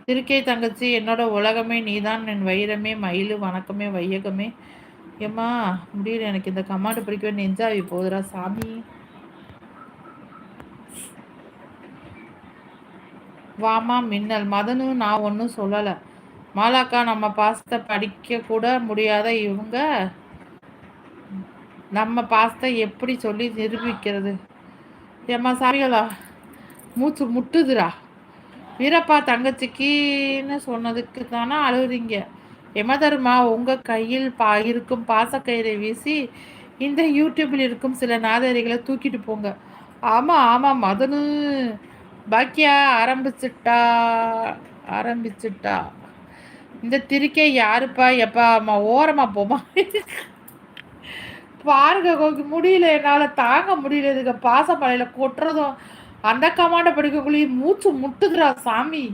திருக்கை தங்கச்சி என்னோட உலகமே நீதான், என் வைரமே மயிலு வணக்கமே வையகமே. ஏம்மா முடியல எனக்கு இந்த கமாண்டு படிக்கவே நெஞ்சாவி போகுதுடா சாமி. வாமா மின்னல் மதனு நான் ஒன்றும் சொல்லலை. மாலாக்கா நம்ம பாசத்தை படிக்க கூட முடியாத இவங்க நம்ம பாசத்தை எப்படி சொல்லி நிரூபிக்கிறது? ஏம்மா சாமிகளா மூச்சு முட்டுதுடா. வீரப்பா தங்கச்சிக்குன்னு சொன்னதுக்கு தானே அழுகுறீங்க? எமதர்மா உங்க கையில் இருக்கும் பாசக்கயிறை வீசி இந்த யூடியூப்பில் இருக்கும் சில நாதரிகளை தூக்கிட்டு போங்க. ஆமா ஆமா மதனு பாக்கியா ஆரம்பிச்சுட்டா ஆரம்பிச்சுட்டா. இந்த திருக்கை யாருப்பா? எப்பா அம்மா ஓரமா போமா. பாருங்க கொஞ்சம் முடியல, என்னால தாங்க முடியல. இதுக்கு பாசப்பழையில கொட்டுறதும் அந்த கமாண்ட படிக்கக்குள்ளேயே மூச்சு முட்டுதுடா சாமி.